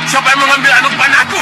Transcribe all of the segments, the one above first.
Siapa yang mengambil anak panahku?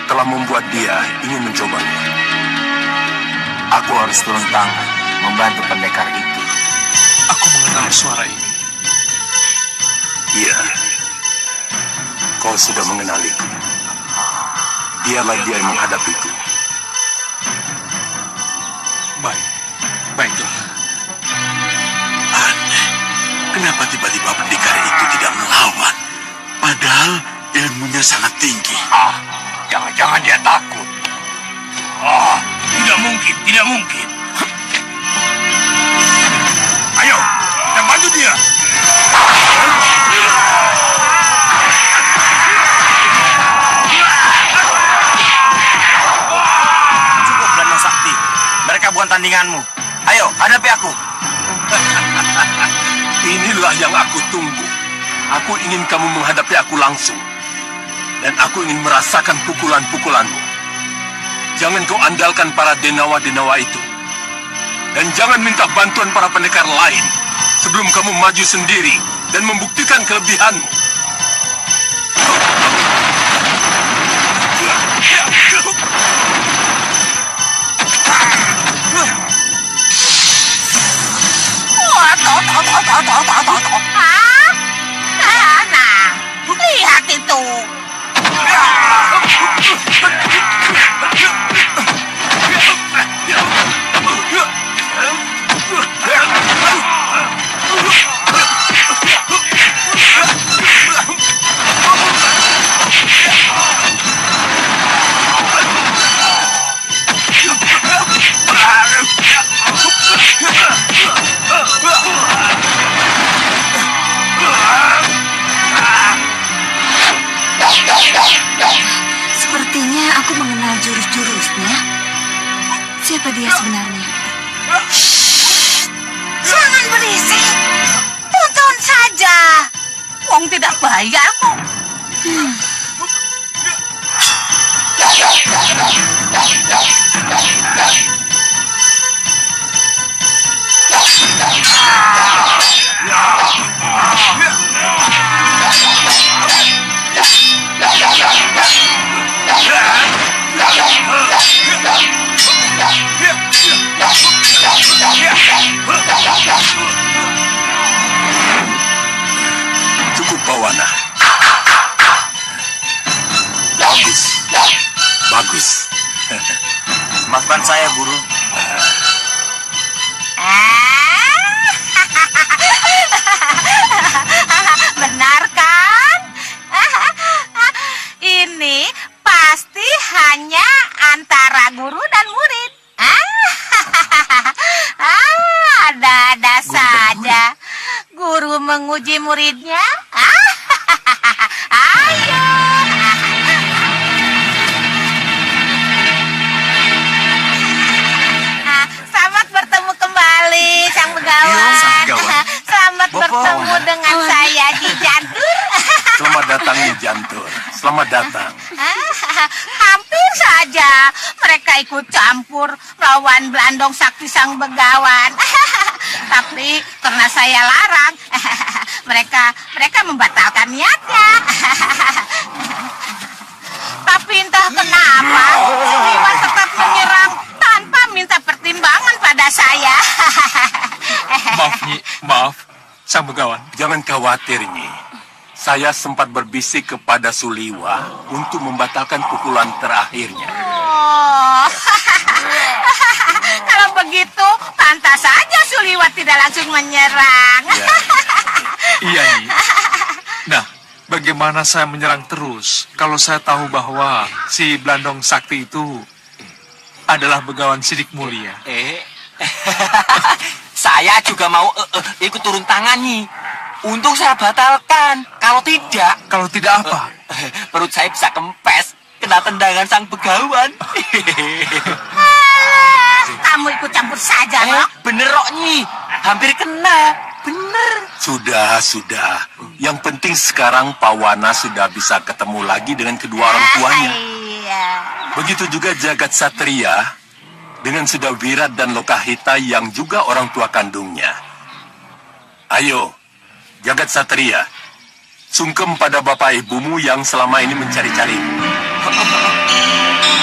Telah membuat dia ingin mencobanya. Aku harus turun tangan membantu pendekar itu. Aku mengenal suara ini. Iya, kau sudah mengenaliku. Biarlah dia yang menghadapiku. Baiklah. Aneh, kenapa tiba-tiba pendekar itu tidak melawan? Padahal ilmunya sangat tinggi. Jangan-jangan dia takut. Tidak mungkin. Ayo, kita bantu dia. Cukup Brahma Sakti. Mereka bukan tandinganmu. Ayo, hadapi aku. Inilah yang aku tunggu. Aku ingin kamu menghadapi aku langsung. Dan aku ingin merasakan pukulan-pukulanmu. Jangan kau andalkan para denawa-denawa itu. Dan jangan minta bantuan para pendekar lain sebelum kamu maju sendiri dan membuktikan kelebihanmu. Nah, lihat itu. Sepertinya aku mengenal jurus-jurusnya. Siapa dia sebenarnya? Jangan berisik. Tonton saja. Wong tidak bayar kok. Cukup, Bawana. Bagus. Maafkan saya, Guru. Benar kan? Ini pasti datang Nyi Jantur. Selamat datang. Hampir saja mereka ikut campur melawan Blandong Sakti Sang Begawan. Tapi karena saya larang, mereka membatalkan niatnya. Tapi entah kenapa, Siliwan tetap menyerang tanpa minta pertimbangan pada saya. Maaf, Nyi. Maaf. Sang Begawan. Jangan khawatir, Nyi. Saya sempat berbisik kepada Suliwa untuk membatalkan pukulan terakhirnya. Oh, kalau begitu, pantas saja Suliwa tidak langsung menyerang. Ya. Iya, Nyi. Nah, bagaimana saya menyerang terus kalau saya tahu bahwa si Blandong Sakti itu adalah Begawan Sidik Mulia? Saya juga mau ikut turun tangan nih. Untung saya batalkan. Kalau tidak, Kalau tidak apa? perut saya bisa kempes. Kena tendangan Sang Begawan. Alah, kamu ikut campur saja, Rok. Bener Rok Nyi. Hampir kena. Bener. Sudah. Yang penting sekarang Pawana sudah bisa ketemu lagi dengan kedua orang tuanya. Iya. Begitu juga Jagat Satria dengan Sudawirat dan Lokahita yang juga orang tua kandungnya. Ayo, Jagat Satria, sungkem pada bapak ibumu yang selama ini mencari-carimu.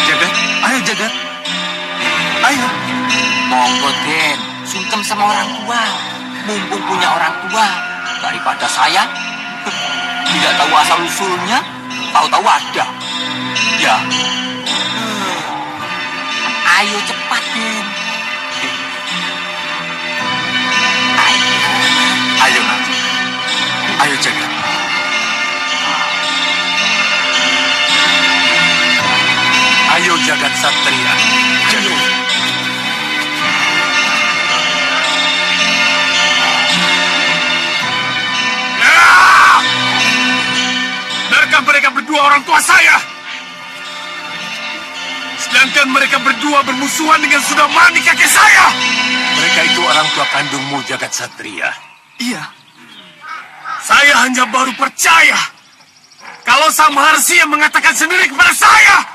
Jagat, ayo Jagat. Ayo. Monggo Den, sungkem sama orang tua. Mumpung punya orang tua. Daripada saya tidak tahu asal usulnya, tahu-tahu ada. Ya. Ayo cepat Den. Ayo, Nak. Ayo Jagat. Ayo Jagat Satria. Jagat. Biarkan mereka berdua orang tua saya. Sedangkan mereka berdua bermusuhan dengan Sudamani kakek saya. Mereka itu orang tua kandungmu, Jagat Satria. Iya. Saya hanya baru percaya kalau Sang Maharsi yang mengatakan sendiri kepada saya.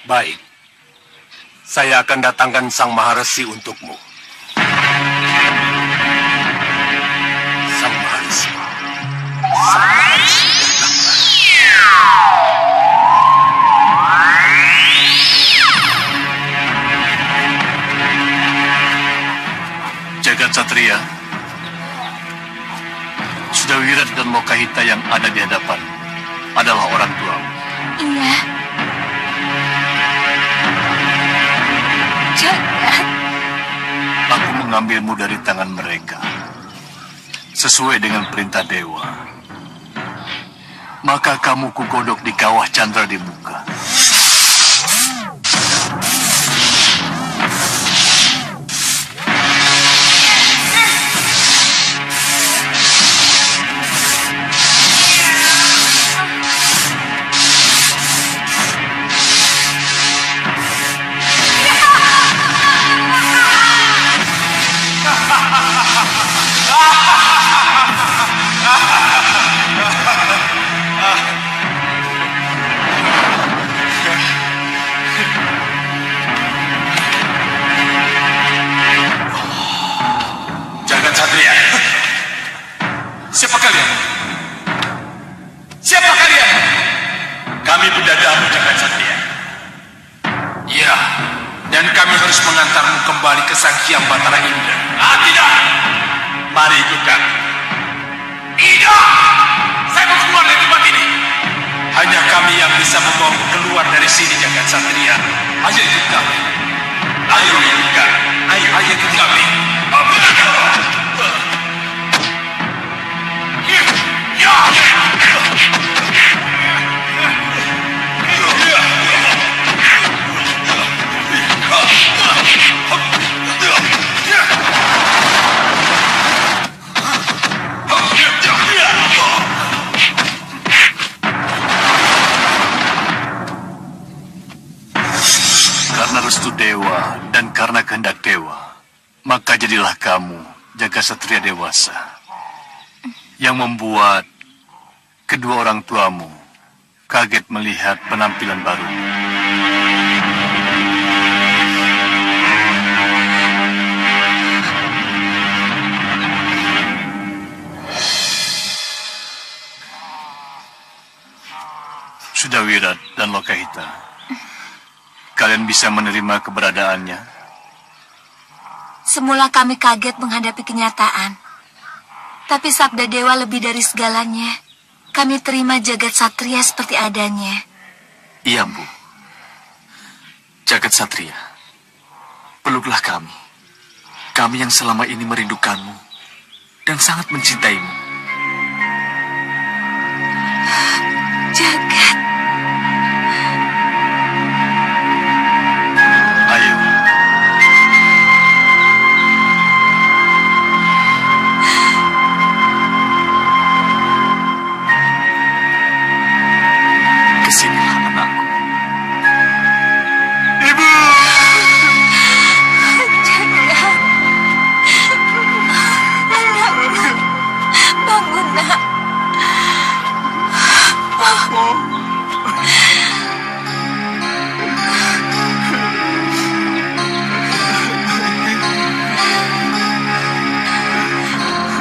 Baik. Saya akan datangkan Sang Maharsi untukmu. Sang Maharsi. Sang Maharsi datanglah. Jagat Satria, Sudawirat dan Lokahita yang ada di hadapan adalah orang tuamu. Iya. Jagat. Aku mengambilmu dari tangan mereka sesuai dengan perintah dewa. Maka kamu kugodok di kawah Chandra di muka. Jagat Satria. Siapa kalian? Siapa kalian? Kami bidadamu, Jagat Satria. Iya, dan kami harus mengantarmu kembali ke Sang Hyang Batara Indah. Tidak! Mari ikut kami. Tidak! Saya mau keluar dari tempat ini. Hanya kami yang bisa membawamu keluar dari sini, Jagat Satria. Ayo ikut kami. Ayo ikut kami. Ayo ikut kami. Karena restu dewa dan karena kehendak dewa, maka jadilah kamu Jagat Satria dewasa. yang membuat kedua orang tuamu kaget melihat penampilan baru. Sudah Wirat dan Lokahita, kalian bisa menerima keberadaannya? Semula kami kaget menghadapi kenyataan. Tapi sabda dewa lebih dari segalanya. Kami terima jagat satria seperti adanya. Iya, Bu. Jagat satria, peluklah kami. Kami yang selama ini merindukanmu dan sangat mencintaimu. Jagat. Ayo. Kesinilah anakku. Ibu! Jagat. Anakku. Bangun, nak.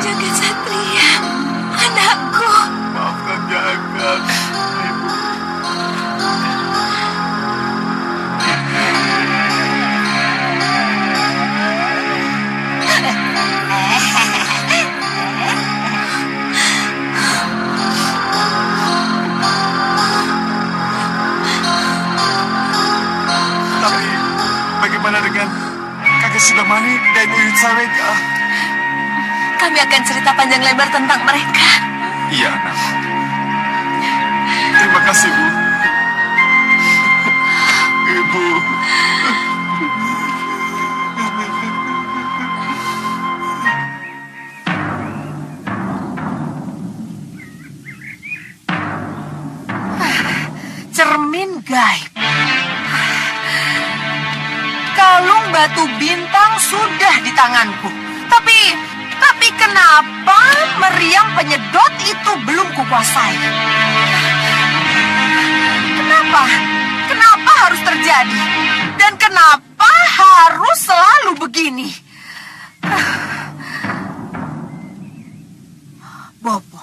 Jagat satria, anakku. Maafkan Jagat. Tapi bagaimana dengan kakek Sudamani dan Uyut Sawega? Kami akan cerita panjang lebar tentang mereka. Iya, anakku. Terima kasih, Bu. Ibu. Cermin gaib. Kalung batu bintang sudah di tanganku. Tapi kenapa meriam penyedot itu belum kukuasai? Kenapa harus terjadi? Dan kenapa harus selalu begini? Bopo.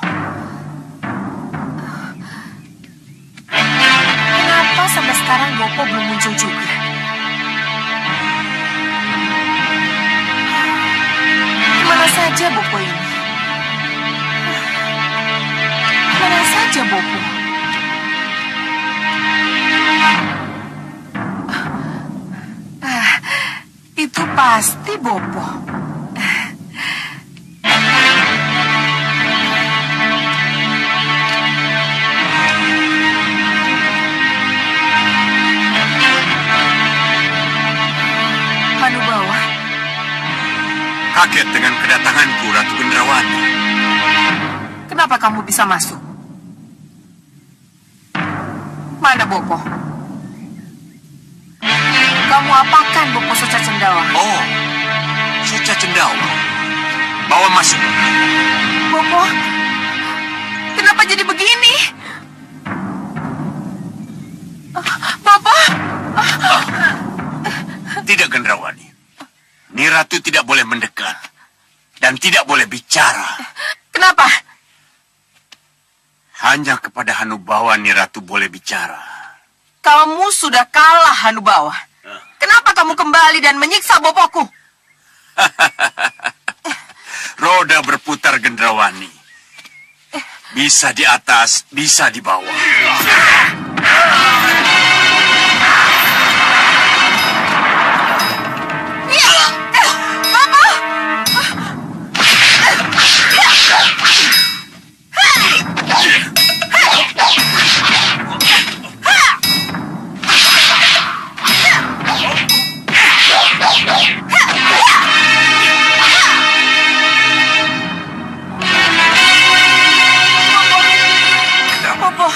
Kenapa sampai sekarang Bopo belum muncul juga? Kemana saja Bopo ini? Kemana saja Bopo? Itu pasti Bopo. Manubawa, Kaget dengan kedatanganku, Ratu Gendrawani. kenapa kamu bisa masuk? Mana Bopo? Kamu apakan Bopo Suca Cendawa? Oh, Suca Cendawa. Bawa masuk. Bopo, kenapa jadi begini? Bopo, Tidak, Gendrawani. Ni Ratu tidak boleh mendekat. Dan tidak boleh bicara. kenapa? Hanya kepada Hanubawa Ni Ratu boleh bicara. Kamu sudah kalah Hanubawa. Kenapa kamu kembali dan menyiksa Bopoku? Roda berputar, Gendrawani. Bisa di atas, bisa di bawah. Bopo,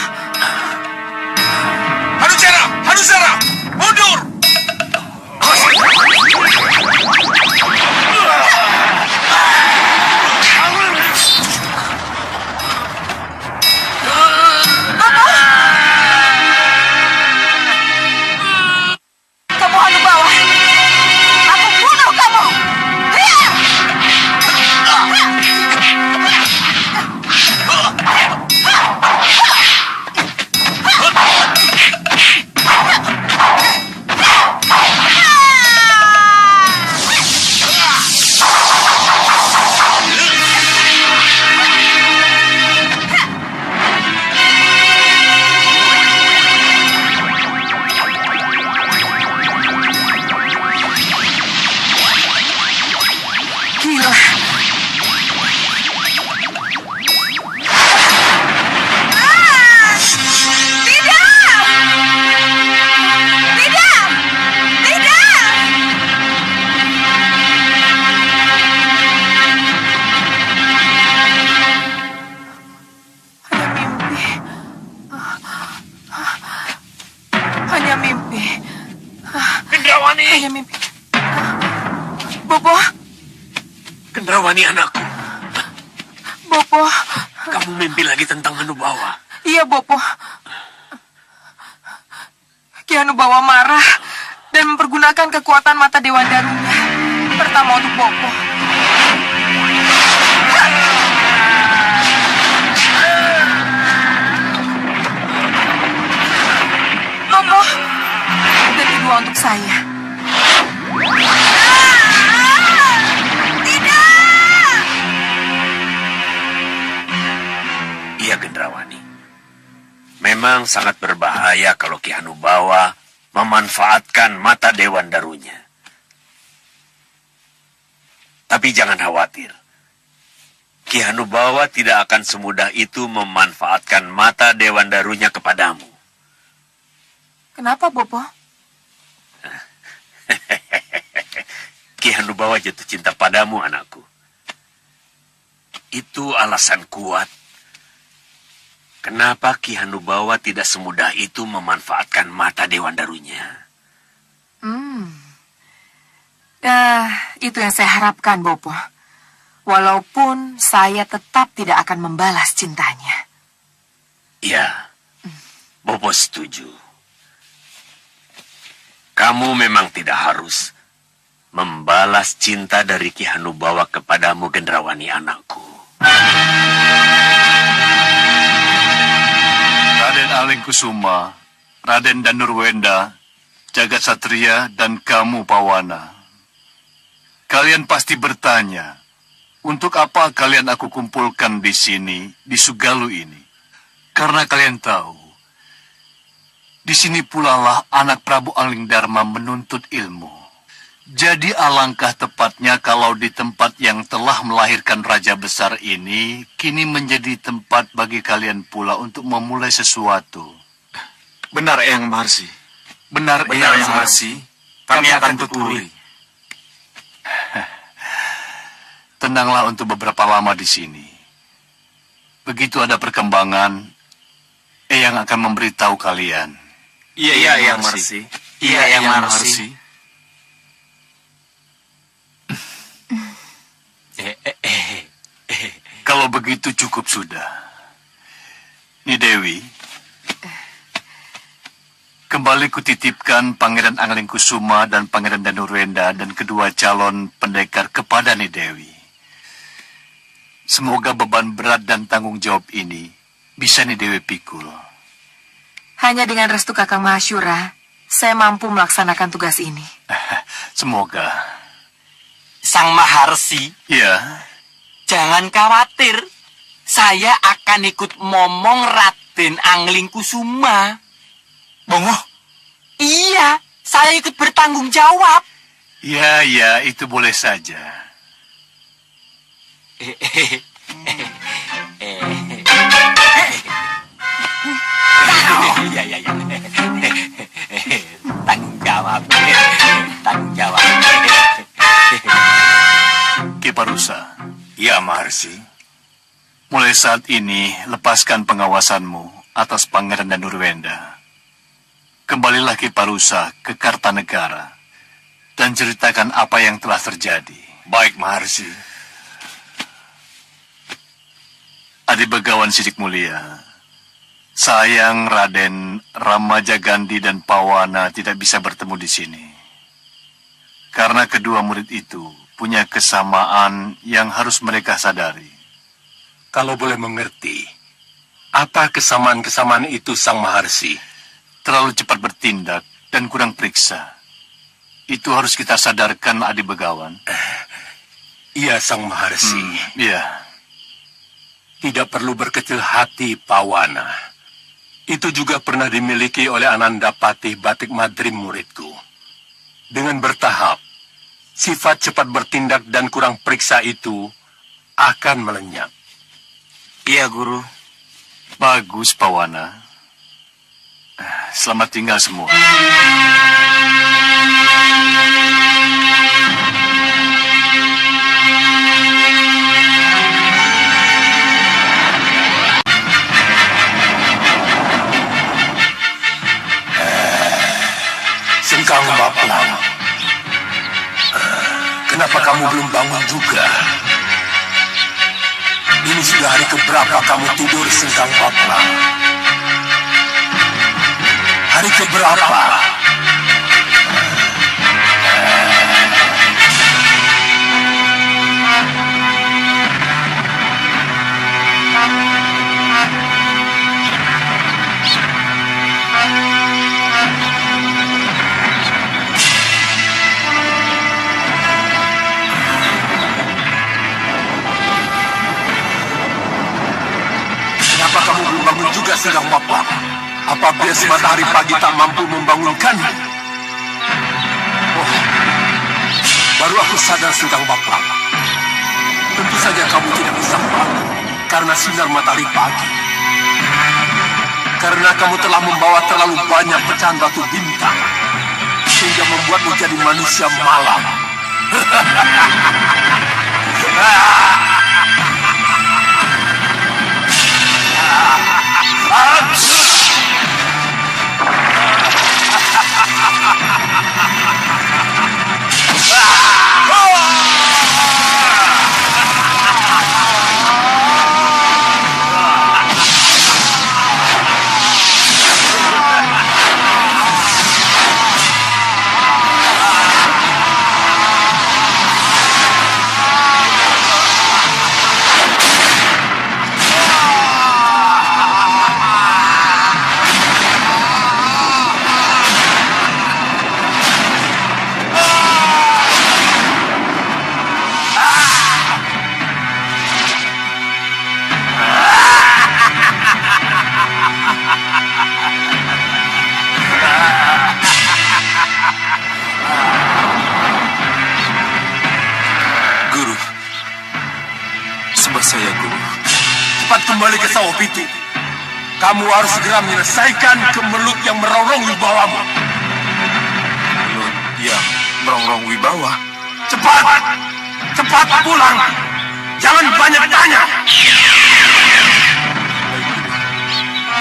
Gendrawani anakku. Bopo. Kamu mimpi lagi tentang Hanubawa. Iya, Bopo. Ki Hanubawa marah dan mempergunakan kekuatan mata Dewan Darunya. Pertama untuk Bopo. Bopo. Dan kedua untuk saya. Iya, Gendrawani. Memang sangat berbahaya kalau Ki Hanubawa memanfaatkan mata Dewan Darunya. Tapi jangan khawatir. Ki Hanubawa tidak akan semudah itu memanfaatkan mata Dewan Darunya kepadamu. Kenapa, Bopo? Ki Hanubawa jatuh cinta padamu, anakku. Itu alasan kuat kenapa Ki Hanubawa tidak semudah itu memanfaatkan mata Dewan Darunya. Itu yang saya harapkan, Bopo. Walaupun saya tetap tidak akan membalas cintanya. Ya, Bopo setuju. Kamu memang tidak harus membalas cinta dari Ki Hanubawa kepadamu, Gendrawani anakku. Raden Alengkusuma, Raden Danurwenda, Jagat Satria, dan kamu Pawana. Kalian pasti bertanya, untuk apa kalian aku kumpulkan di sini, di Sugalu ini? Karena kalian tahu, di sini pula lah anak Prabu Anglingdarma menuntut ilmu. Jadi alangkah tepatnya kalau di tempat yang telah melahirkan raja besar ini, kini menjadi tempat bagi kalian pula untuk memulai sesuatu. Benar, Eyang Maharsi. Benar, Eyang Maharsi. Kami akan tuturi. Tenanglah untuk beberapa lama di sini. Begitu ada perkembangan, Eyang akan memberitahu kalian. Iya, Eyang Maharsi. Iya, Eyang Maharsi. Kalau begitu cukup sudah. Ni Dewi, kembali kutitipkan Pangeran Anglingkusuma dan Pangeran Danurwenda dan kedua calon pendekar kepada Ni Dewi. Semoga beban berat dan tanggung jawab ini bisa Ni Dewi pikul. Hanya dengan restu Kakang Mahasyura, saya mampu melaksanakan tugas ini. Semoga. Sang Maharsi, Ya, jangan khawatir. Saya akan ikut momong Raden Anglingkusuma. Mongo, Iya, saya ikut bertanggung jawab. ya, itu boleh saja. Iya. Tanggung jawab. Tanggung jawab. Ki Parusa, Ya, Maharsi. mulai saat ini lepaskan pengawasanmu atas Pangeran Danurwenda. Kembalilah Ki Parusa ke Kartanegara dan ceritakan apa yang telah terjadi. Baik, Maharsi. Adi Begawan Sidik Mulia, sayang Raden Ramaja Gandhi dan Pawana tidak bisa bertemu di sini. Karena kedua murid itu punya kesamaan yang harus mereka sadari. Kalau boleh mengerti, apa kesamaan-kesamaan itu, Sang Maharsi? Terlalu cepat bertindak dan kurang periksa. Itu harus kita sadarkan, Adi Begawan. Iya, Sang Maharsi. Iya. Tidak perlu berkecil hati, Pawana. Itu juga pernah dimiliki oleh Ananda Patih Batik Madrim muridku. Dengan bertahap, sifat cepat bertindak dan kurang periksa itu akan melenyap. Iya, Guru. Bagus, Pawana. Selamat tinggal semua. Sengkang Baplang, kenapa kamu belum bangun juga? Ini sudah hari keberapa kamu tidur, Sengkang Baplang? Hari keberapa? Kenapa kamu belum bangun juga, Sengkang Baplang? Apa bias matahari pagi tak mampu membangunkanmu? Oh, baru aku sadar, Sengkang Baplang. Tentu saja kamu tidak bisa bangun karena sinar matahari pagi. Karena kamu telah membawa terlalu banyak pecahan batu bintang sehingga membuatmu jadi manusia malam. Guru, sembah saya, Guru. Cepat kembali ke sawah itu. Kamu harus segera menyelesaikan kemelut yang merongrong wibawamu. Kemelut yang merongrong wibawa? Cepat! Cepat pulang! Jangan banyak tanya!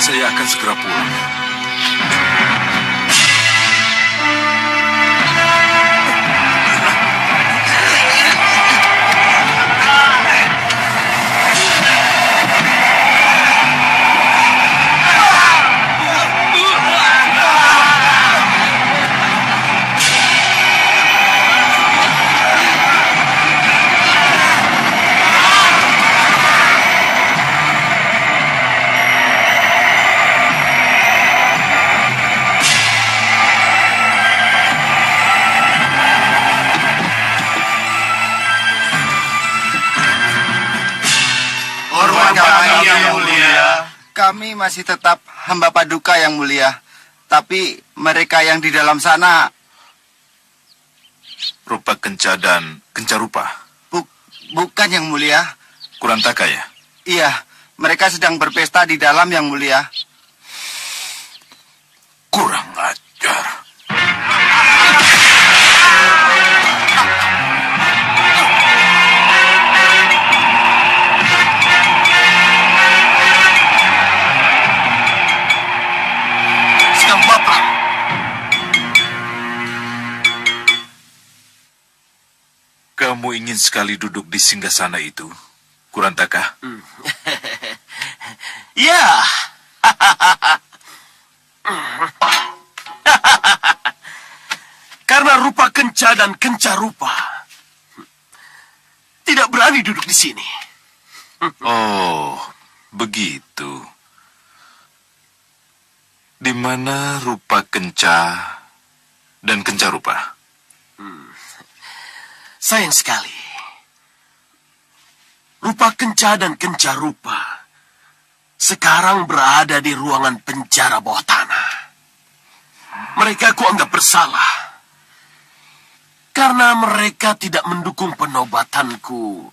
Saya akan segera pulang. Kami masih tetap hamba paduka yang mulia. Tapi mereka yang di dalam sana... Rupa Kenca dan Kenca Rupa? Bukan yang mulia. Kurantaka ya? Iya, mereka sedang berpesta di dalam yang mulia. Kurang ajar. Kamu ingin sekali duduk di singgasana itu, Kurantaka? Ya. Karena Rupa Kenca dan Kenca Rupa tidak berani duduk di sini. Oh, begitu. Di mana Rupa Kenca dan Kenca Rupa? Sayang sekali. Rupa Kenca dan Kenca Rupa sekarang berada di ruangan penjara bawah tanah. Mereka kuanggap bersalah karena mereka tidak mendukung penobatanku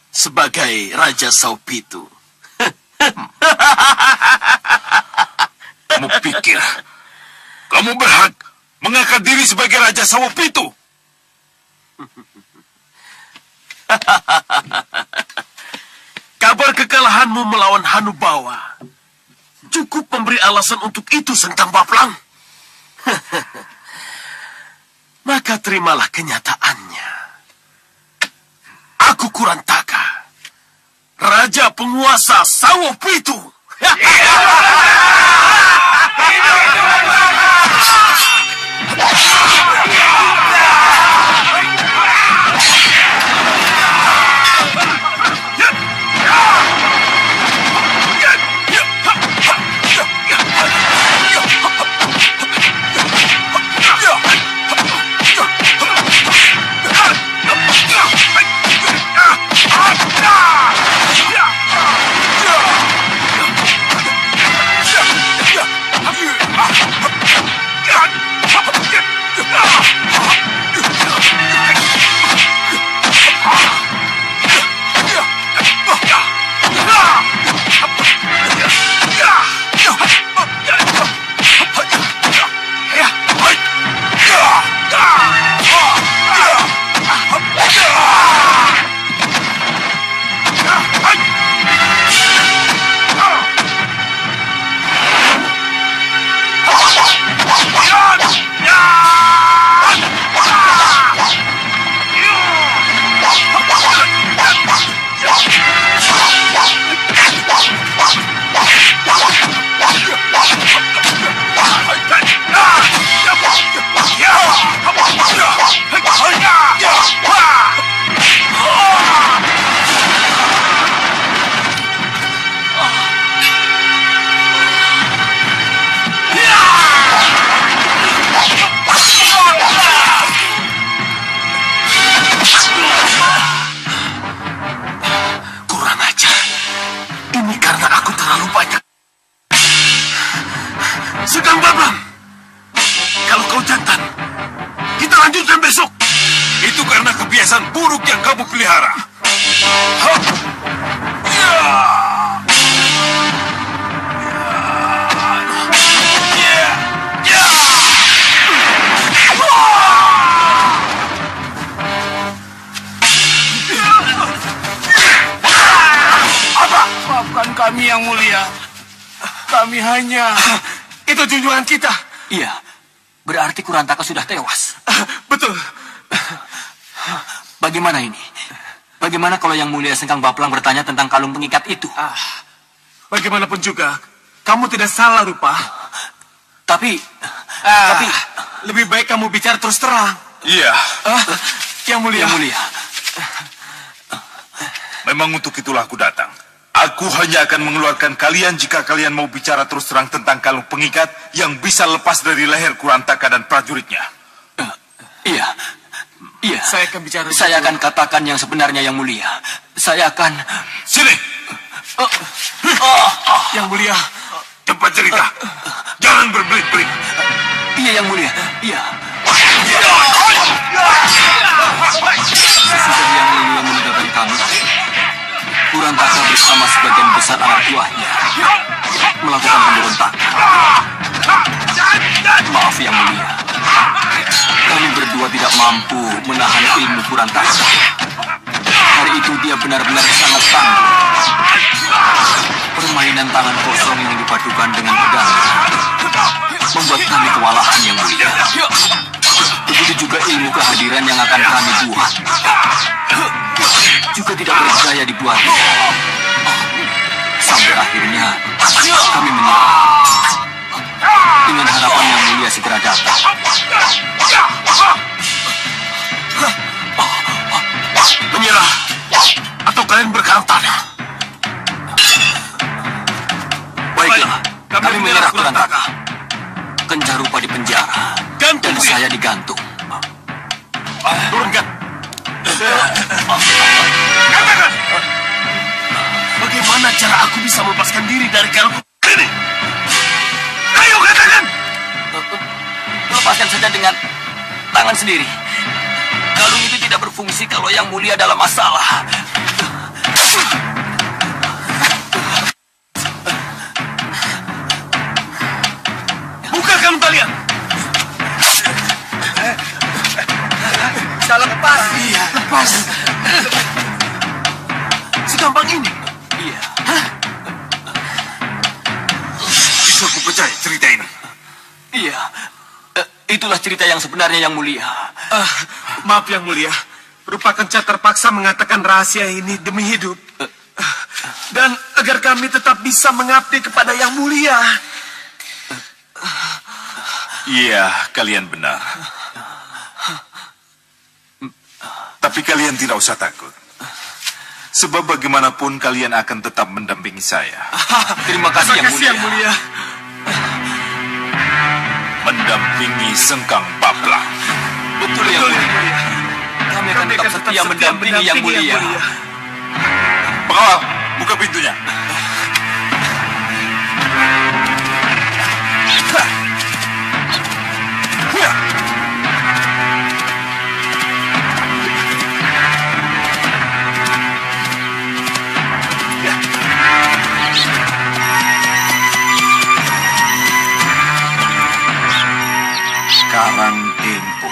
sebagai Raja Saupitu. Kamu pikir kamu berhak mengangkat diri sebagai Raja Saupitu? Kabar kekalahanmu melawan Hanubawa cukup memberi alasan untuk itu, Sengkang Baplang. Maka terimalah kenyataannya. Aku Kurantaka, Raja penguasa Sawo Pitu. Sekang Babang, kalau kau jantan, kita lanjutkan besok. Itu karena kebiasaan buruk yang kamu pelihara. Hop. Ya. Ya. Ya. Apa? Maafkan kami yang mulia. Kami hanya... Itu junjungan kita. Iya, berarti Kurantaka sudah tewas. Betul. Bagaimana ini? Bagaimana kalau yang mulia Sengkang Baplang bertanya tentang kalung pengikat itu? Bagaimanapun juga, kamu tidak salah, Rupa. Tapi lebih baik kamu bicara terus terang. Iya. Yang mulia. Yang mulia. Memang untuk itulah aku datang. Aku hanya akan mengeluarkan kalian jika kalian mau bicara terus terang tentang kalung pengikat yang bisa lepas dari leher Kurantaka dan prajuritnya. Iya. Iya. Saya akan bicara. Saya akan katakan yang sebenarnya yang mulia. Saya akan... Sini. Yang mulia. Cepat cerita. Jangan berbelit-belit. Iya yang mulia. Iya. Sesudah yang mulia meninggalkan kami, Kurantaka bersama sebagian besar anak buahnya melakukan pemberontakan. Maaf yang mulia, kami berdua tidak mampu menahan ilmu Kurantaka. Hari itu dia benar-benar sangat tangguh. Permainan tangan kosong yang dipadukan dengan pedang membuat kami kewalahan yang mulia. Begitu juga ilmu kehadiran yang akan kami buat juga tidak berdaya dibuatnya. Sampai akhirnya kami menyerah dengan harapan yang mulia segera datang. Menyerah atau kalian berkarang tanah? Baiklah, kami menyerah Kurantaka. Kencarupa di penjara dan saya digantung. Turunkan. Katakan. Bagaimana cara aku bisa melepaskan diri dari kalung ini? Ayo katakan. Lepaskan saja dengan tangan sendiri. Kalung itu tidak berfungsi kalau yang mulia dalam masalah. Bukakan talian. Bisa lepas. Iya, lepas. Segampang ini. Iya. Bisa aku percaya cerita ini. Iya. Itulah cerita yang sebenarnya yang mulia. Maaf yang mulia. Rupa Kenca terpaksa mengatakan rahasia ini demi hidup. dan agar kami tetap bisa mengabdi kepada Yang Mulia. Iya, kalian benar. Tapi kalian tidak usah takut. Sebab bagaimanapun kalian akan tetap mendampingi saya. Terima kasih Yang Mulia. Mendampingi Sengkang Paplang. Betul Yang Mulia. Kami akan tetap setia mendampingi Yang Mulia. Pengawal, buka pintunya. Karang Dempo.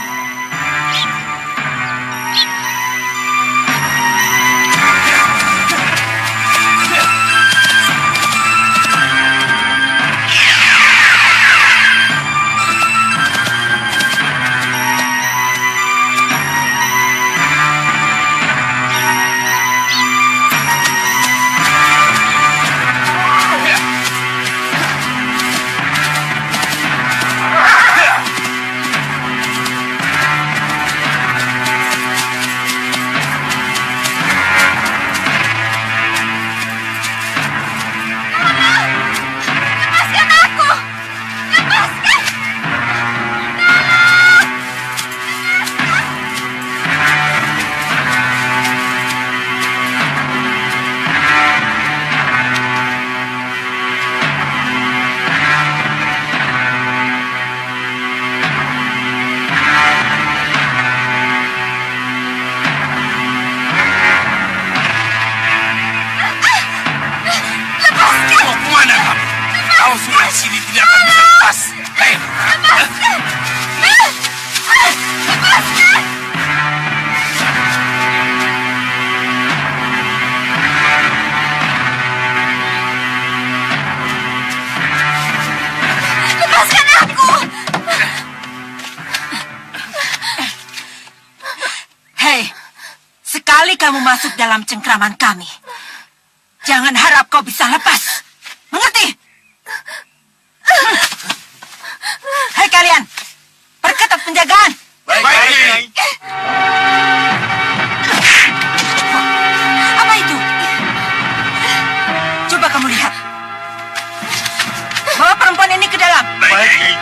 Kamu masuk dalam cengkraman kami. Jangan harap kau bisa lepas. Mengerti? Hei kalian, perketat penjagaan. Baik. Apa itu? Coba kamu lihat. Bawa perempuan ini ke dalam. Baik.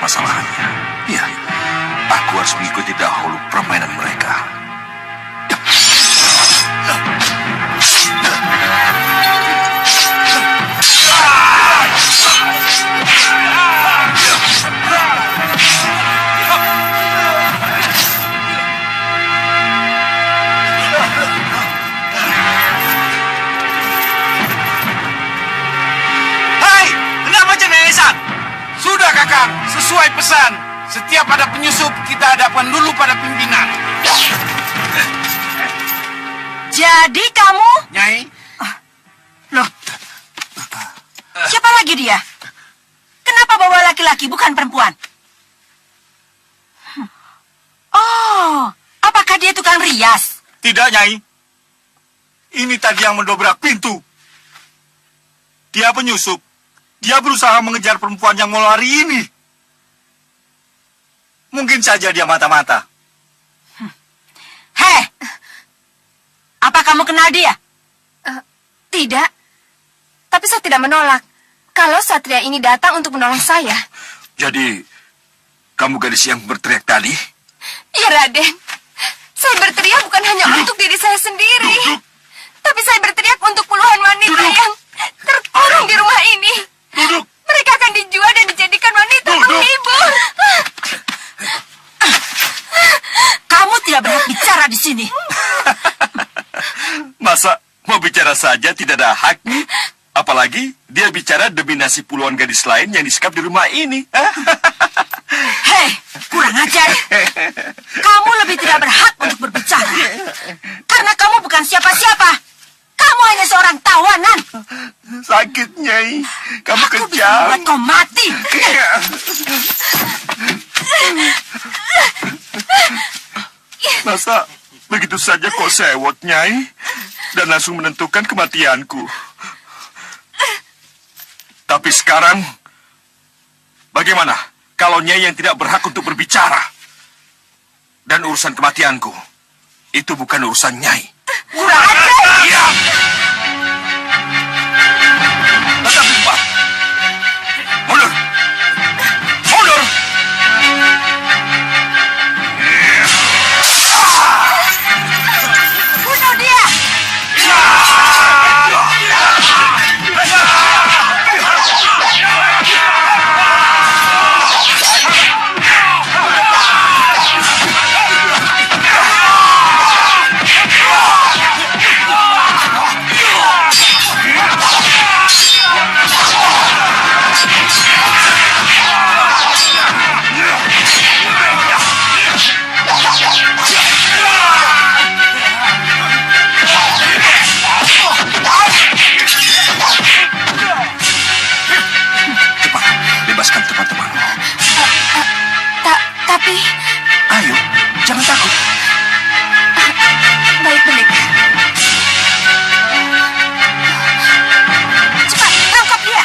Masalahnya, ya, aku harus mengikuti dahulu permainan mereka. Hai, kenapa Jenesan? Sudah kakak, sesuai pesan. Setiap ada penyusup, kita hadapkan dulu pada pimpinan. Jadi kamu? Nyai. Loh, siapa lagi dia? Kenapa bawa laki-laki bukan perempuan? Oh, apakah dia tukang rias? Tidak, Nyai. Ini tadi yang mendobrak pintu. Dia penyusup. Dia berusaha mengejar perempuan yang mau lari ini. Mungkin saja dia mata-mata. Hei, apa kamu kenal dia? Tidak. Tapi saya tidak menolak. Kalau satria ini datang untuk menolong saya. Jadi, kamu gadis yang berteriak tadi? Iya, Raden. Saya berteriak bukan hanya untuk diri saya sendiri. Tapi saya berteriak untuk puluhan wanita yang terkurung di rumah ini. Mereka akan dijual dan dijadikan wanita penghibur. Kamu tidak berhak bicara di sini. Masa mau bicara saja tidak ada hak? Apalagi Apalagi dia bicara demi nasib puluhan gadis lain yang disekap di rumah ini. Hei, kurang ajar. Kamu lebih tidak berhak untuk berbicara. Karena kamu bukan siapa-siapa. Kamu hanya seorang tawanan. Sakit, Nyai. Kamu Aku bisa kejam. membuat kau mati. Masa begitu saja kok sewot, Nyai? Dan langsung menentukan kematianku. Tapi sekarang, bagaimana kalau Nyai yang tidak berhak untuk berbicara? Dan urusan kematianku, itu bukan urusan Nyai. Kurang ajar. Iya. Tetap di tempat. Mundur. Mundur. Bunuh dia. Cepat, bebaskan teman-teman. Tapi Ayo, jangan takut. baik pendekar. Cepat, tangkap dia.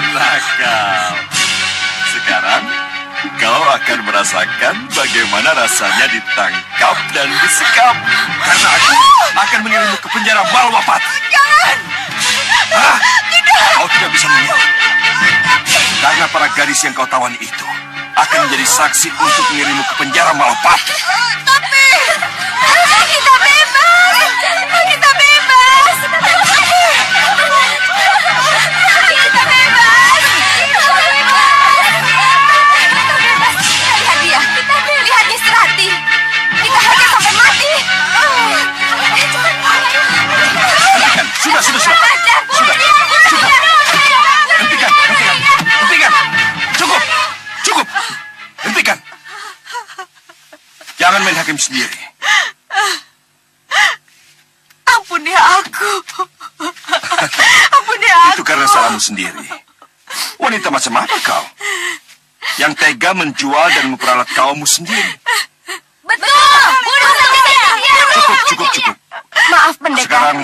Nakal. Sekarang kau akan merasakan bagaimana rasanya ditangkap dan disekap. Karena aku akan mengirimmu ke penjara Malwapati. Jangan! Kau tidak bisa mengelak. Karena para gadis yang kau tawani itu akan menjadi saksi untuk mengirimmu ke penjara Malwapati. Tapi kita bebas! Kita bebas! Kita bebas! Lihat dia! Lihat dia Serati! Kita hajar sampai mati! Hentikan, sudah. Hentikan. Cukup. Hentikan. Jangan main hakim sendiri. Ampuni aku. Ampuni aku. Itu karena salahmu sendiri. Wanita macam apa kau? Yang tega menjual dan memperalat kaummu sendiri. Betul! Bunuh saja dia! Cukup. Maaf pendekar. Sekarang,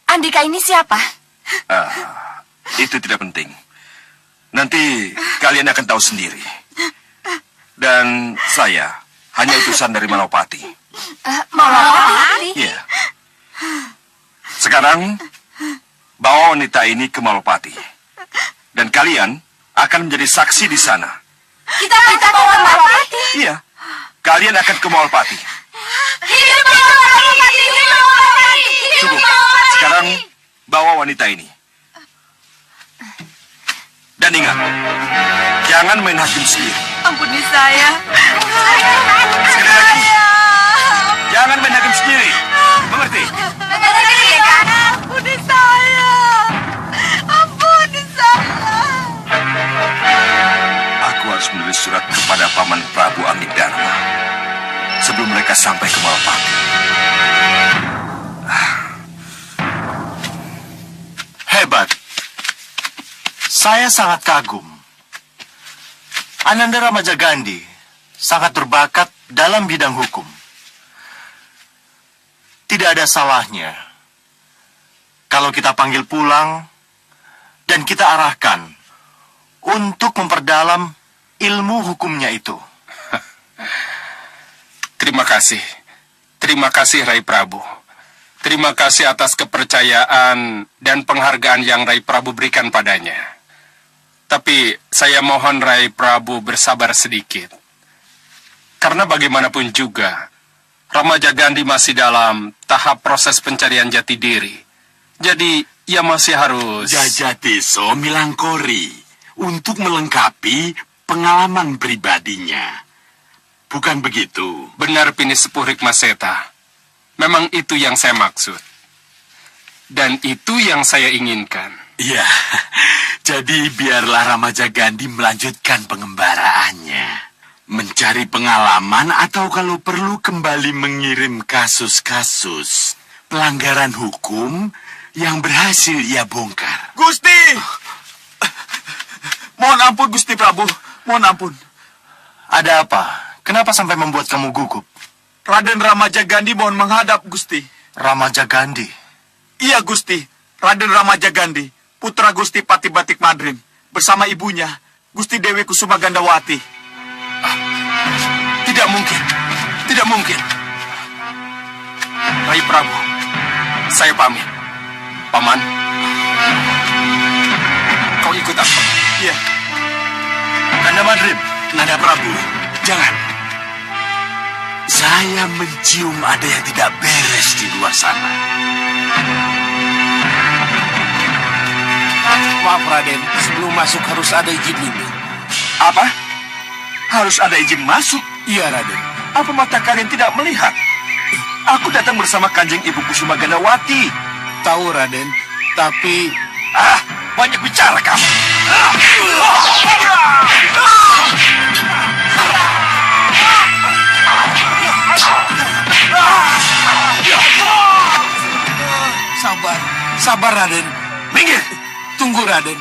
Andika ini siapa? itu tidak penting. Nanti kalian akan tahu sendiri. Dan saya hanya utusan dari Malwapati. Malwapati? Iya. Sekarang, bawa wanita ini ke Malwapati. Dan kalian akan menjadi saksi di sana. Kita bawa Malwapati? Iya. Kalian akan ke Malwapati. Hidup Malwapati! Hidup Malwapati! Cukup. Sekarang, bawa wanita ini. Dan ingat, jangan main hakim sendiri. Ampuni saya. Sekali lagi, jangan main hakim sendiri. Mengerti? Ampuni saya. Ampuni saya. Aku harus menulis surat kepada Paman Prabu Amigdharma sebelum mereka sampai ke Malwapati. Hebat. Saya sangat kagum. Ananda Ramajagandhi sangat berbakat dalam bidang hukum. Tidak ada salahnya kalau kita panggil pulang dan kita arahkan untuk memperdalam ilmu hukumnya itu. Terima kasih. Terima kasih, Rai Prabu. Terima kasih atas kepercayaan dan penghargaan yang Rai Prabu berikan padanya. Tapi saya mohon Rai Prabu bersabar sedikit. Karena bagaimanapun juga, Ramajagandhi masih dalam tahap proses pencarian jati diri. Jadi, ia masih harus... Jajadeso Milangkori untuk melengkapi pengalaman pribadinya. Bukan begitu? Benar, Pinis Sepuh Rikmaseta. Memang itu yang saya maksud. Dan itu yang saya inginkan. Ya, jadi biarlah Ramajagandhi melanjutkan pengembaraannya. Mencari pengalaman atau kalau perlu kembali mengirim kasus-kasus pelanggaran hukum yang berhasil ia bongkar. Gusti! Mohon ampun, Gusti Prabu. Mohon ampun. Ada apa? Kenapa sampai membuat kamu gugup? Raden Ramajagandhi mohon menghadap, Gusti. Ramajagandhi? Iya, Gusti. Raden Ramajagandhi, putra Gusti Pati Batik Madrim, bersama ibunya, Gusti Dewi Kusuma Gandawati. Tidak mungkin. Tidak mungkin. Rai Prabu, saya pamit. Paman, kau ikut aku. Iya. Kanda Madrim, Nanda Prabu, jangan. Saya mencium ada yang tidak beres di luar sana. Maaf, Raden. Sebelum masuk harus ada izin dulu. apa? Harus ada izin masuk? Iya, Raden. Apa mata kalian tidak melihat? Aku datang bersama Kanjeng Ibu Kusuma Gandawati. Tahu, Raden. Tapi... banyak bicara kamu. Sabar. Sabar, Raden. Minggir. Tunggu, Raden.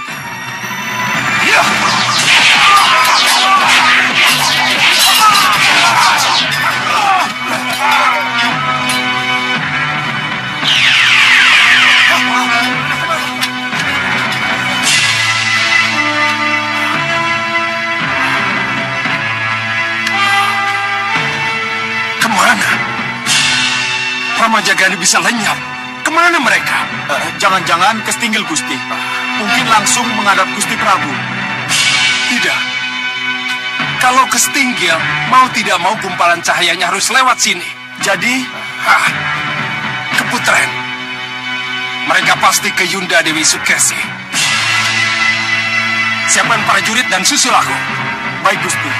Kemana? Ramajagandhi bisa lenyap. Kemana mereka? Jangan-jangan ke Stinggil, Gusti. Mungkin langsung menghadap Gusti Prabu. Tidak. Kalau ke Stinggil, mau tidak mau gumpalan cahayanya harus lewat sini. Jadi, ke Putren. Mereka pasti ke Yunda Dewi Sukesi. Siapkan prajurit dan susul aku. baik, Gusti.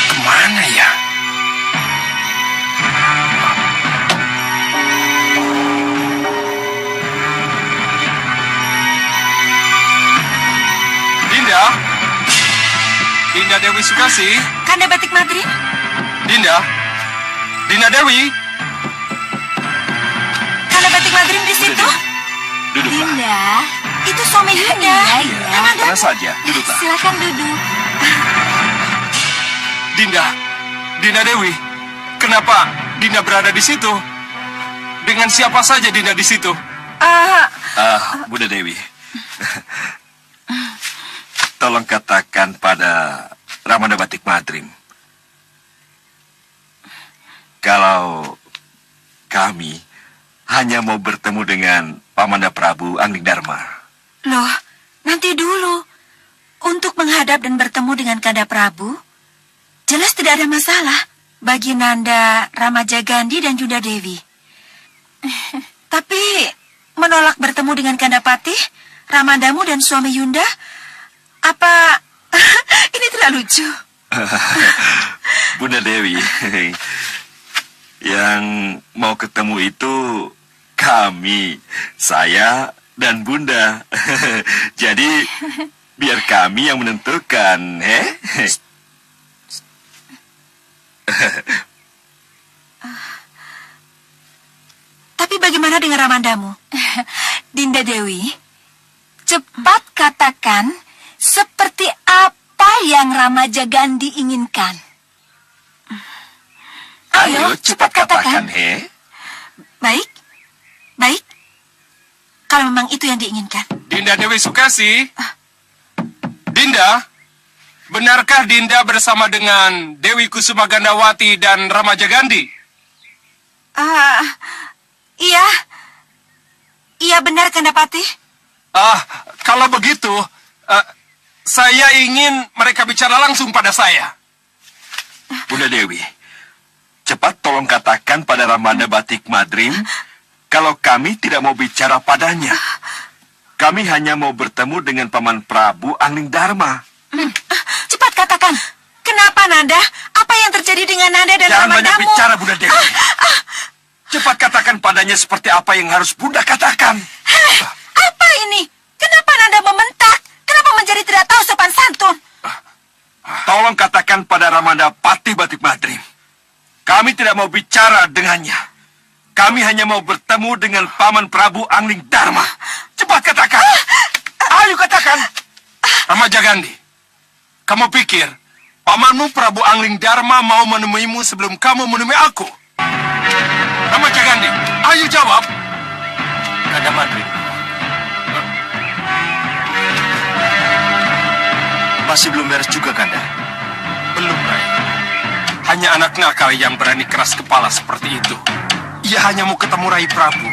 Kemana ya? Dinda? Dinda Dewi Sukasi? Kanda Batik Madrim? Dinda? Dinda Dewi? Kanda Batik Madrim di situ? Duduklah. Dinda, itu suami Yunda. Iya, tenang saja, duduklah. Silakan duduk. Dinda? Dinda Dewi? Kenapa Dinda berada di situ? Dengan siapa saja Dinda di situ? Bunda Dewi. Tolong katakan pada Ramanda Batik Madrim. Kalau kami hanya mau bertemu dengan Pamanda Prabu Angling Dharma. Loh, nanti dulu. Untuk menghadap dan bertemu dengan Kanda Prabu, jelas tidak ada masalah bagi Nanda, Ramajagandhi, dan Yunda Dewi. Tapi menolak bertemu dengan Kanda Patih, Ramandamu, dan suami Yunda, apa Ini terlalu lucu. Bunda Dewi, yang mau ketemu itu kami, saya dan Bunda. Jadi biar kami yang menentukan, Tapi bagaimana dengan Ramandamu? Dinda Dewi, cepat katakan seperti apa yang Ramaja Gandhi inginkan. Ayo cepat katakan, Baik. Kalau memang itu yang diinginkan. Dinda Dewi Sukasi. Dinda, benarkah Dinda bersama dengan Dewi Kusuma Gandawati dan Ramaja Gandhi? Iya. Iya benar, Gandapati. Kalau begitu, saya ingin mereka bicara langsung pada saya. Bunda Dewi, cepat tolong katakan pada Ramanda Batik Madrim kalau kami tidak mau bicara padanya. Kami hanya mau bertemu dengan Paman Prabu Angling Dharma. Cepat katakan, kenapa Nanda? Apa yang terjadi dengan Nanda dan Jangan banyak Ramandamu? bicara, Bunda Dewi. Cepat katakan padanya seperti apa yang harus Bunda katakan. Apa ini? Kenapa Nanda membentak? Kenapa menjadi tidak tahu sopan santun? Tolong katakan pada Ramanda Patih Batik Madrim. Kami tidak mau bicara dengannya. Kami hanya mau bertemu dengan Paman Prabu Angling Dharma. Cepat katakan. Ayo katakan. Ramaja Gandhi, kamu pikir pamanmu Prabu Angling Dharma mau menemuimu sebelum kamu menemui aku? Ramaja Gandhi, ayo jawab. Kanda Madrim. Masih belum beres juga, Kanda. Belum, Rai. Hanya anak nakal yang berani keras kepala seperti itu. Ia hanya mau ketemu Rai Prabu.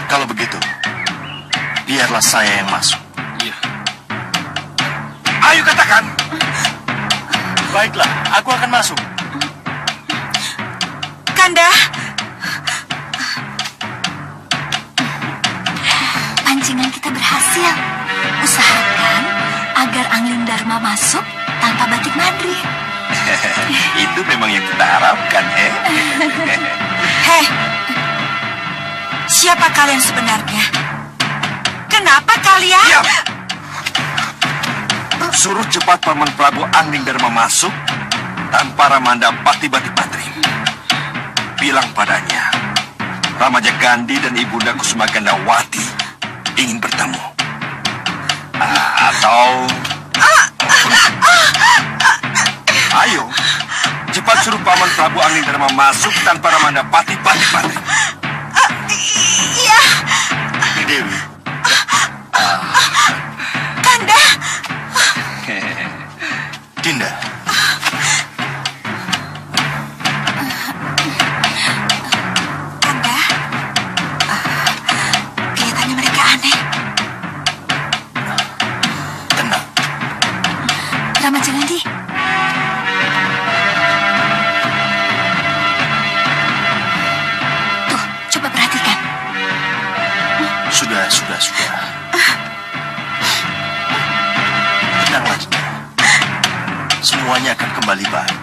Kalau begitu, biarlah saya yang masuk. Iya. Ayo katakan. Baiklah, aku akan masuk. Kanda, Pancingan kita berhasil. Usahakan agar Angling Dharma masuk tanpa Batik Madrim. Itu memang yang kita harapkan, hei, siapa kalian sebenarnya? Kenapa kalian? Diam! Suruh cepat Paman Prabu Angling Dharma masuk tanpa Ramanda Patih Batik Madrim. Bilang padanya, Ramaja Gandhi dan Ibunda Kusuma Gandawati ingin bertemu. Atau... Ayo, cepat suruh Paman Prabu Angling Dharma masuk tanpa Ramanda Patih Batik Madrim. Iya. Dewi. Kanda. Dinda. Kanda. Kelihatannya mereka aneh. Tenang. Ramaja Gandhi, tuh, coba perhatikan. Sudah. Tenanglah, Dinda. Semuanya akan kembali baik.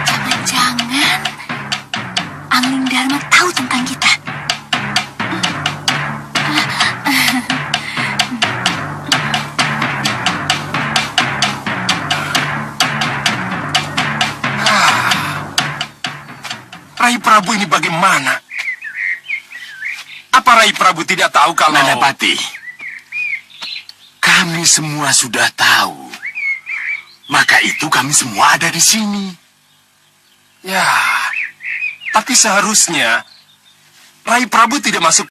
Jangan-jangan Angling Dharma tahu tentang kita. Rai Prabu ini bagaimana? Apa Rai Prabu tidak tahu kalau... Nandapati, kami semua sudah tahu. Maka itu kami semua ada di sini. Ya, tapi seharusnya Rai Prabu tidak masuk.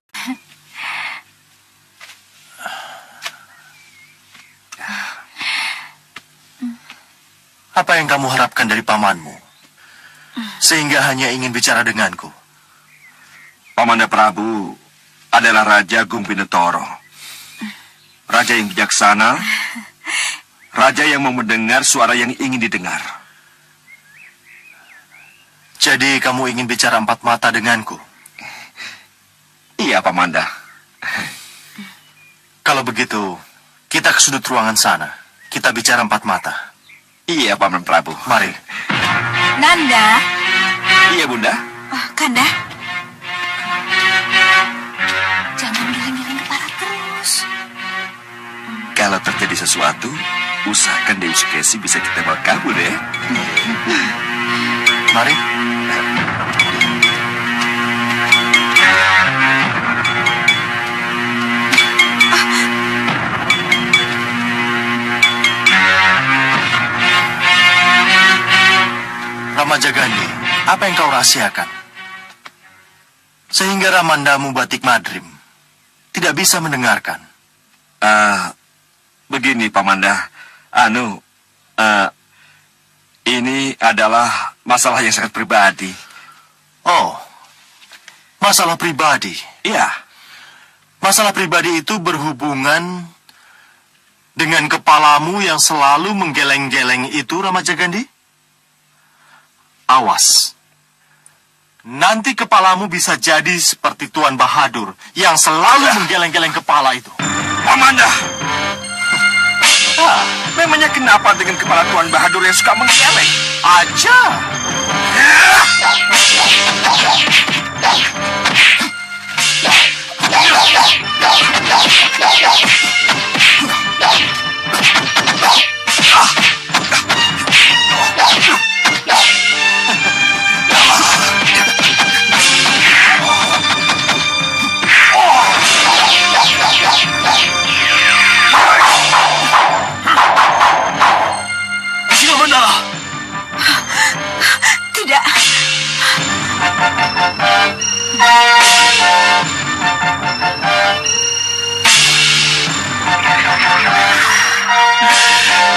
Apa yang kamu harapkan dari pamanmu? Sehingga hanya ingin bicara denganku. Pamanda Prabu adalah Raja Gumpinetoro. Raja yang bijaksana, raja yang mau mendengar suara yang ingin didengar. Jadi kamu ingin bicara empat mata denganku? Iya, Pamanda. Kalau begitu, kita ke sudut ruangan sana. Kita bicara empat mata. Iya, Paman Prabu. Mari. Nanda, Iya, Bunda. Kanda, jangan geleng-geleng kepala terus. Kalau terjadi sesuatu, usahakan Dewi Sukesi bisa kita bawa kabur ya. Mari. Ramaja Gandhi, apa yang kau rahasiakan? Sehingga Ramandamu Batik Madrim tidak bisa mendengarkan. Begini, Pamanda. Ini adalah masalah yang sangat pribadi. Oh, masalah pribadi. Iya. Masalah pribadi itu berhubungan dengan kepalamu yang selalu menggeleng-geleng itu, Ramaja Gandhi? Awas. Nanti kepalamu bisa jadi seperti Tuan Bahadur yang selalu menggeleng-geleng kepala itu. Pamanda! Memangnya kenapa dengan kepala Tuan Bahadur yang suka menggeleng? Aja. Tidak.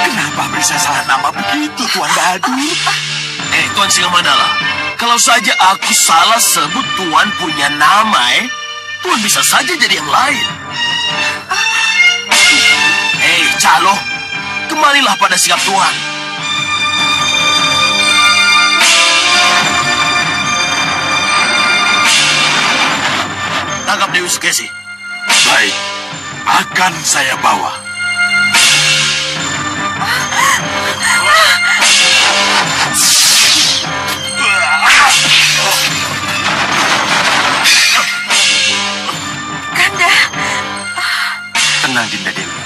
Kenapa bisa salah nama begitu, Tuan Bahadur? Tuan Singamandala, kalau saja aku salah sebut Tuan punya nama, Tuan bisa saja jadi yang lain. Calo, kembalilah pada sikap Tuan. Tangkap Dewi Sukesi. Baik, akan saya bawa. Kanda. Tenang, Dinda Dewi.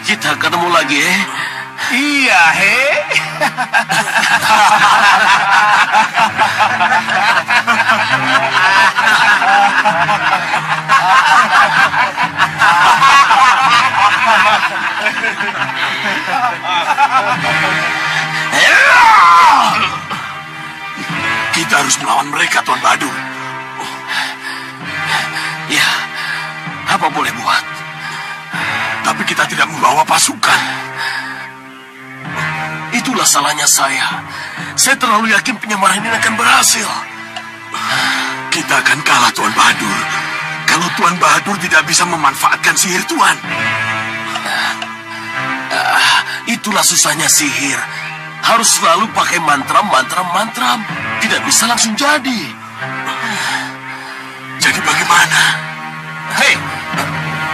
Kita ketemu lagi, Iya, Kita harus melawan mereka, Tuan Bahadur. Ya, apa boleh buat? Tapi kita tidak membawa pasukan. Itulah salahnya saya. Saya terlalu yakin penyamaran ini akan berhasil. Kita akan kalah, Tuan Bahadur. Kalau Tuan Bahadur tidak bisa memanfaatkan sihir Tuan. Itulah susahnya sihir. Harus selalu pakai mantra. tidak bisa langsung jadi. Jadi bagaimana? Hei,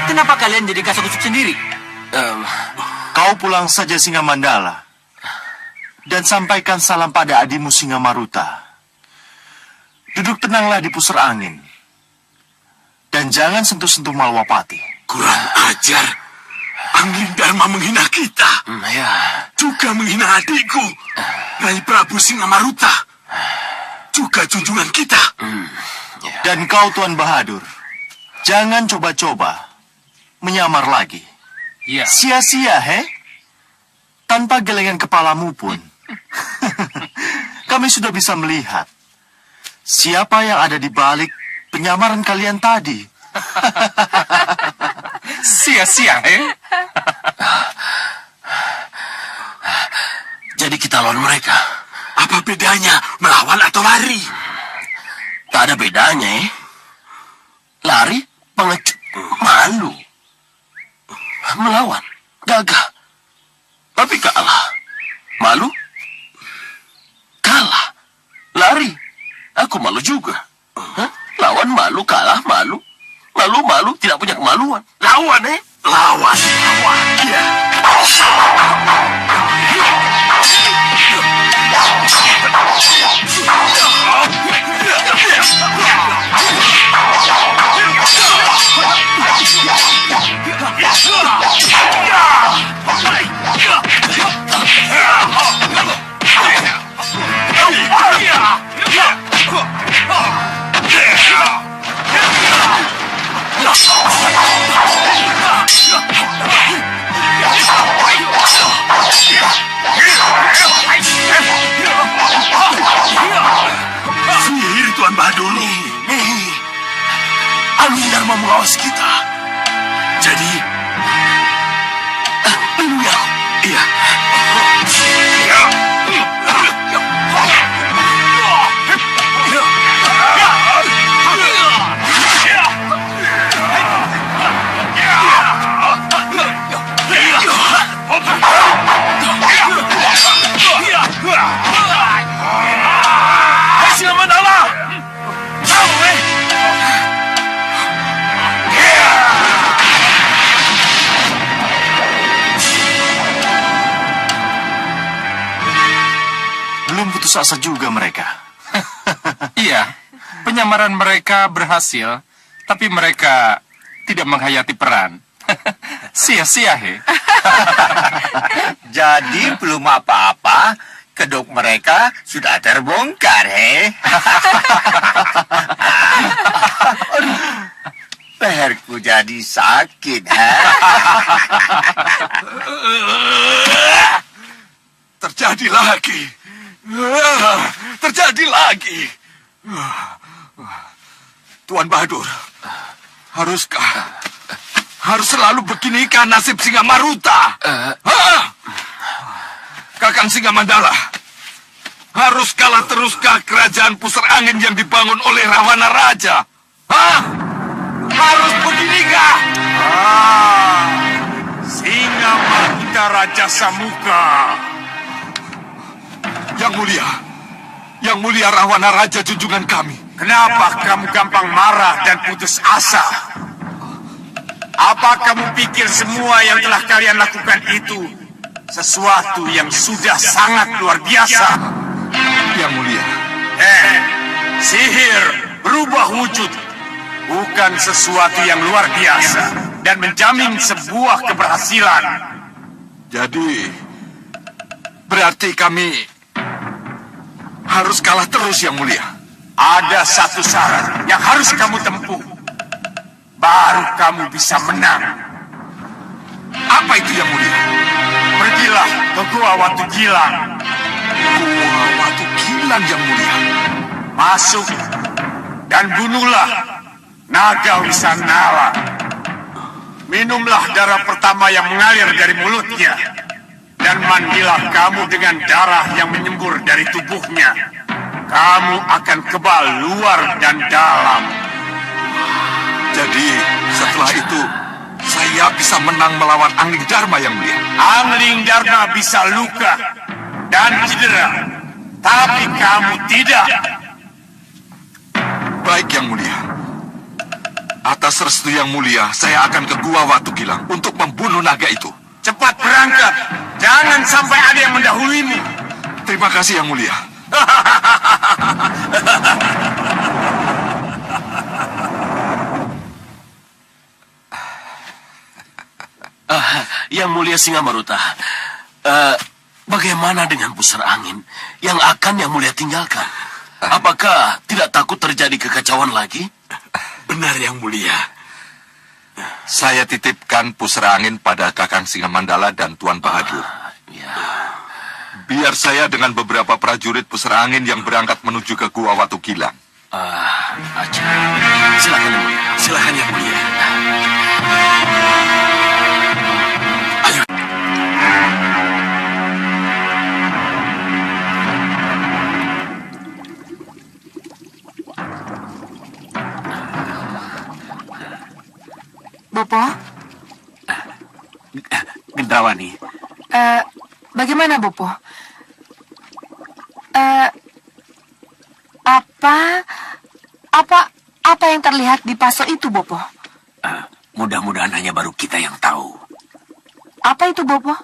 kenapa kalian jadi kasak-kusuk sendiri? Kau pulang saja Singamandala dan sampaikan salam pada adimu Singamaruta. Duduk tenanglah di pusar angin dan jangan sentuh-sentuh Malwapati. Kurang ajar. Angling Dharma menghina kita. Ya. Juga menghina adikku, Rai Prabu Singamaruta. Juga junjungan kita. Dan kau Tuan Bahadur, jangan coba-coba menyamar lagi. Ya. Sia-sia, he? Tanpa gelengan kepalamu pun. Kami sudah bisa melihat siapa yang ada di balik penyamaran kalian tadi. Sia-sia, Jadi kita lawan mereka. Apa bedanya melawan atau lari? Tak ada bedanya, Lari, pengecut, malu. Melawan, gagah. Tapi kalah. Malu? Kalah. Lari. Aku malu juga. Hah? Lawan malu, kalah malu. Malu, tidak punya kemaluan. Lawan, Lawan. Ya. Sihir Tuan Bahadur. Nih. Angling Dharma mengawasi kita. Jadi, lindungi aku. Iya. Hai Singamandala! Belum putus asa juga mereka. Iya, penyamaran mereka berhasil, tapi mereka tidak menghayati peran. Sia-sia, Jadi belum apa-apa, kedok mereka sudah terbongkar, Leherku jadi sakit, Terjadi lagi. Terjadi lagi. Tuan Bahadur, harus selalu beginikah nasib Singamaruta? Kakang Singamandala, harus kalah teruskah kerajaan pusar angin yang dibangun oleh Rawana Raja? Harus beginikah? Singamaruta Raja Samuka. Yang mulia Rawana Raja junjungan kami. Kenapa kamu gampang marah dan putus asa? Apa kamu pikir semua yang telah kalian lakukan itu sesuatu yang sudah sangat luar biasa? Yang mulia. Sihir berubah wujud bukan sesuatu yang luar biasa dan menjamin sebuah keberhasilan. Jadi, berarti kami harus kalah terus, Yang Mulia. Ada satu syarat yang harus kamu tempuh. Baru kamu bisa menang. Apa itu, Yang Mulia? Pergilah ke Gua Watu Gilang. Gua Watu Gilang, Yang Mulia. Masuk dan bunuhlah naga Wisanala. Minumlah darah pertama yang mengalir dari mulutnya. Dan mandilah kamu dengan darah yang menyembur dari tubuhnya. Kamu akan kebal luar dan dalam. Jadi, setelah itu, saya bisa menang melawan Angling Dharma, Yang Mulia. Angling Dharma bisa luka dan cedera. Tapi kamu tidak. Baik, Yang Mulia. Atas restu Yang Mulia, saya akan ke Gua Watu Gilang untuk membunuh naga itu. Cepat berangkat. Jangan sampai ada yang mendahuluimu. Terima kasih, Yang Mulia. Yang Mulia Singamaruta, bagaimana dengan pusar angin yang akan Yang Mulia tinggalkan? Apakah tidak takut terjadi kekacauan lagi? Benar, Yang Mulia. Saya titipkan pusara angin pada Kakang Singamandala dan Tuan Bahadur. Biar saya dengan beberapa prajurit pusara angin yang berangkat menuju ke Gua Watu Gilang. Aja. Silakan, Yang Mulia. Silakan, Yang Mulia. Ayo. Bopo, Gendrawani. bagaimana Bopo? Apa yang terlihat di paso itu, Bopo? Mudah-mudahan hanya baru kita yang tahu. Apa itu, Bopo?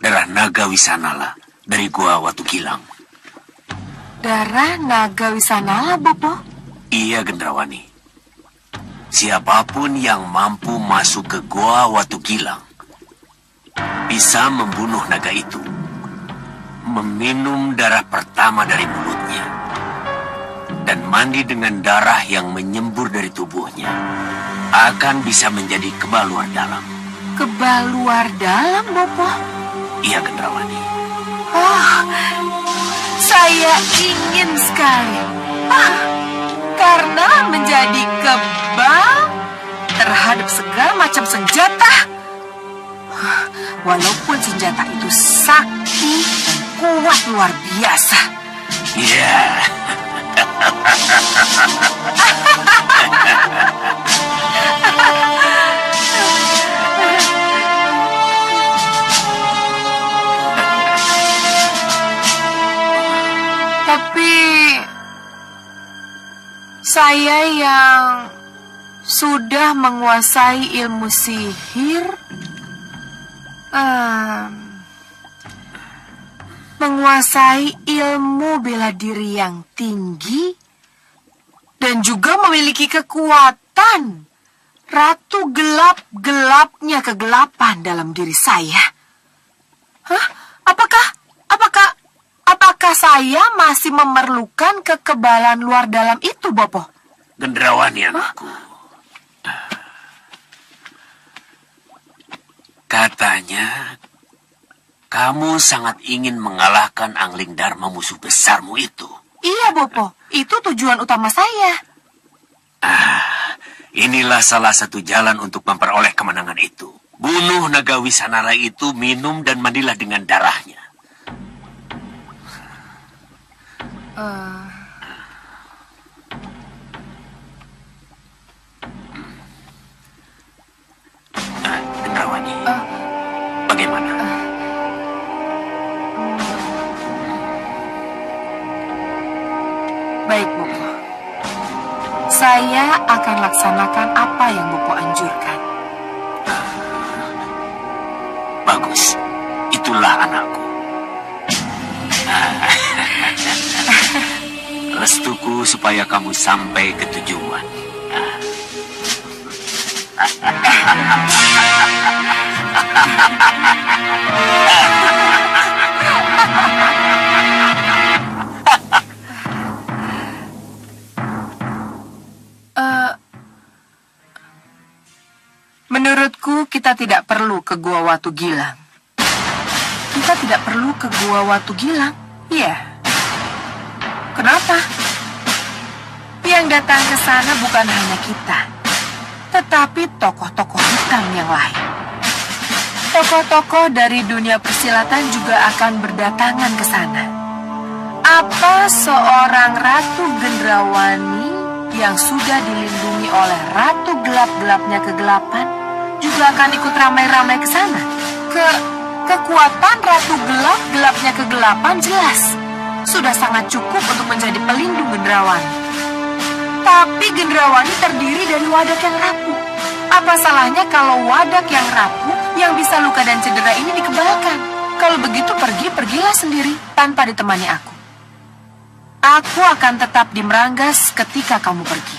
Darah naga Wisanala dari Gua Watu Gilang. Darah naga Wisanala, Bopo? Iya, Gendrawani. Siapapun yang mampu masuk ke Gua Watu Gilang bisa membunuh naga itu, meminum darah pertama dari mulutnya, dan mandi dengan darah yang menyembur dari tubuhnya, akan bisa menjadi kebal luar dalam. Kebal luar dalam, Bopo? Iya, Gendrawani. Saya ingin sekali. Karena menjadi kebal terhadap segala macam senjata. Walaupun senjata itu sakti dan kuat luar biasa. Iya. Tapi saya yang sudah menguasai ilmu sihir, menguasai ilmu bela diri yang tinggi, dan juga memiliki kekuatan ratu gelap-gelapnya kegelapan dalam diri saya. Apakah saya masih memerlukan kekebalan luar dalam itu, Bopo? Gendrawani, anakku. Katanya, kamu sangat ingin mengalahkan Angling Dharma, musuh besarmu itu. Iya, Bopo. Itu tujuan utama saya. Inilah salah satu jalan untuk memperoleh kemenangan itu. Bunuh naga Wisanala itu, minum dan mandilah dengan darahnya. Gendrawani, bagaimana? Baik, Bopo. Saya akan laksanakan apa yang Bopo anjurkan. Bagus, itulah anakku. Restuku supaya kamu sampai ke tujuan. Menurutku kita tidak perlu ke Gua Watu Gilang. Kita tidak perlu ke Gua Watu Gilang. Iya. Kenapa? Yang datang ke sana bukan hanya kita, tetapi tokoh-tokoh hitam yang lain. Tokoh-tokoh dari dunia persilatan juga akan berdatangan ke sana. Apa seorang Ratu Gendrawani yang sudah dilindungi oleh Ratu Gelap-Gelapnya Kegelapan juga akan ikut ramai-ramai ke sana? Kekuatan Ratu Gelap-Gelapnya Kegelapan jelas. sudah sangat cukup untuk menjadi pelindung Gendrawani. Tapi Gendrawani terdiri dari wadak yang rapuh. Apa salahnya kalau wadak yang rapuh yang bisa luka dan cedera ini dikebalkan? Kalau begitu pergilah sendiri tanpa ditemani aku. Aku akan tetap di Meranggas ketika kamu pergi.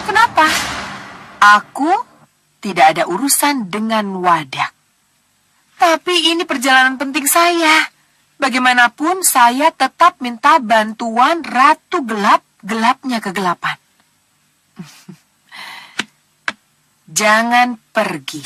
Kenapa? Aku tidak ada urusan dengan wadak. Tapi ini perjalanan penting saya. Bagaimanapun saya tetap minta bantuan Ratu gelapnya kegelapan. Jangan pergi.